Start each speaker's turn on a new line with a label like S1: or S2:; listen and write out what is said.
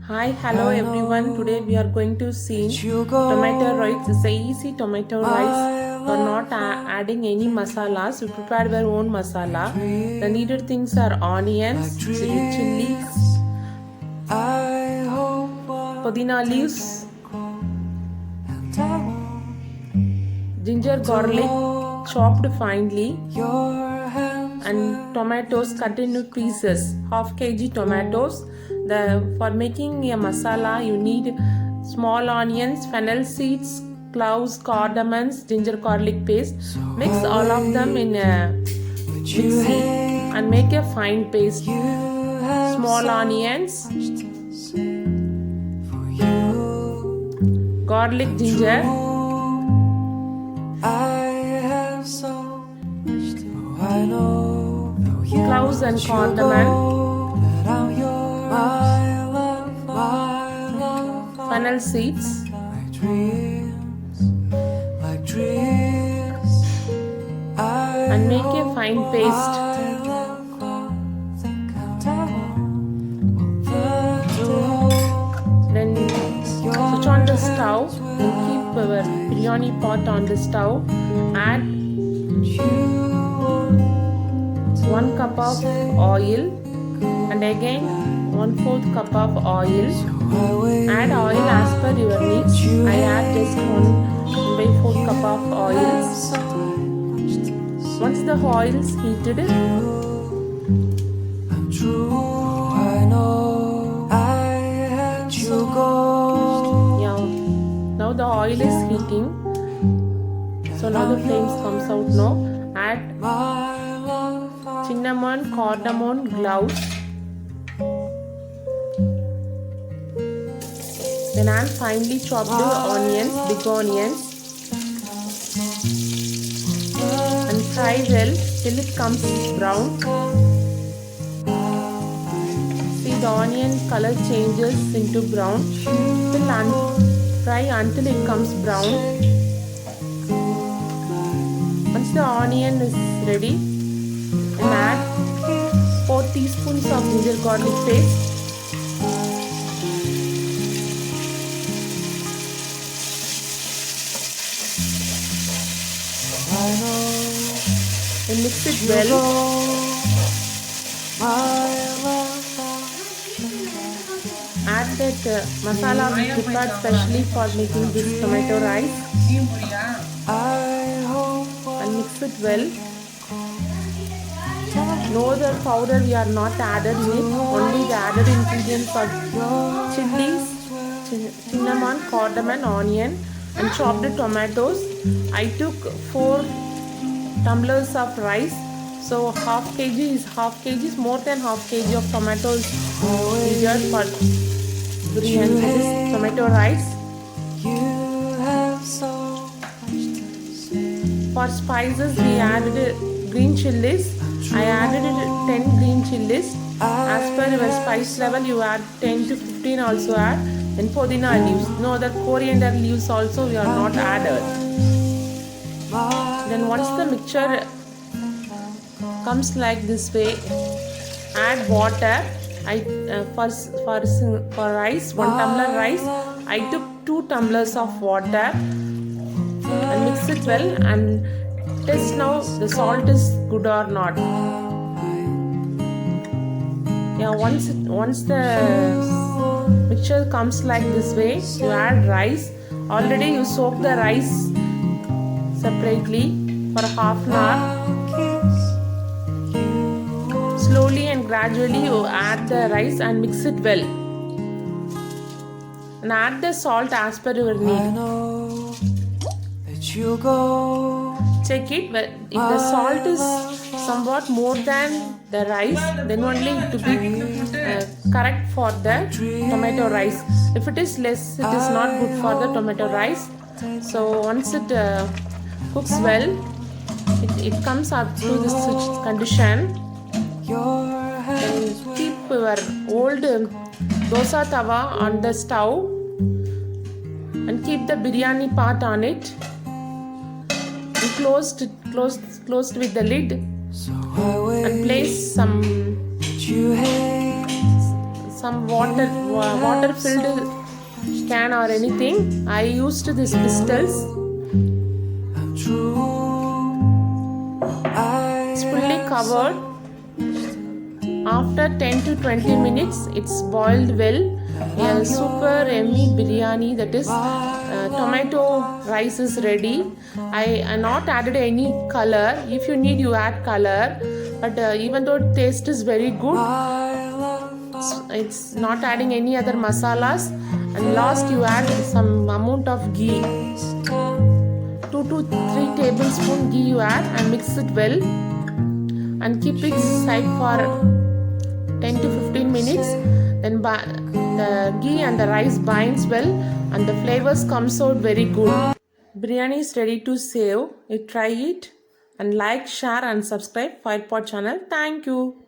S1: Hi, hello everyone. Today we are going to see tomato rice. It's a easy tomato rice. We're not adding any masalas. We prepare our own masala. The needed things are onions, chilies, pudina leaves, ginger garlic chopped finely, and tomatoes cut into pieces. Half kg tomatoes. For making a masala, you need small onions, fennel seeds, cloves, cardamoms, ginger garlic paste. Mix all of them in a mixie and make a fine paste. Small onions, garlic, ginger, cloves and cardamom, fennel seeds, and make a fine paste. Then switch on the stove and keep our biryani pot on the stove. Add 1 cup of oil and again 1/4 cup of oil. Add oil as per your needs. I add just 1/4 cup of oil. Once the oil is heated, now the oil is heating. So now the flames comes out now. Add cinnamon, cardamom, cloves. Then add finely chopped onions, big onions, and fry well till it comes brown. See the onion color changes into brown. Fry until it comes brown. Once the onion is ready, and add 4 teaspoons of ginger garlic paste. And mix it well. Add that masala we prepared specially for making this tomato rice and mix it well. No other powder we are not added in it. Only the added ingredients are chilies, cinnamon, cardamom, onion, and chopped tomatoes. I took 4 tumblers of rice. So half kg is more than half kg of tomatoes needed for biryani. This tomato rice. For spices we added green chilies. I added 10 green chilies. As per your spice level, you add 10 to 15 also add. And pudina leaves. No other coriander leaves also we are not added. Then once the mixture comes like this way, add water. For rice, 1 tumbler rice, I took 2 tumblers of water and mix it well and test now the salt is good or not. Once the mixture comes like this way, you add rice. Already you soak the rice separately for half an hour. Slowly and gradually you add the rice and mix it well. And add the salt as per your need. Check it. If the salt is somewhat more than the rice, then only it will be correct for the tomato rice. If it is less, it is not good for the tomato rice. So once it cooks well, it comes up to this condition. And keep your old dosa tawa on the stove and keep the biryani pot on it and closed with the lid and place some some water filled can or anything. I used this pistols. It's fully covered. After 10 to 20 minutes, it's boiled well. A super yummy biryani, that is tomato rice, is ready. I not added any color. If you need, you add color. But even though taste is very good, it's not adding any other masalas. And last, you add some amount of ghee. 2 to 3 tablespoon ghee you add and mix it well. And keep it aside for 10 to 15 minutes. Then the ghee and the rice binds well and the flavors comes out very good. Biryani is ready to serve. You try it and like, share and subscribe Firepot channel. Thank you.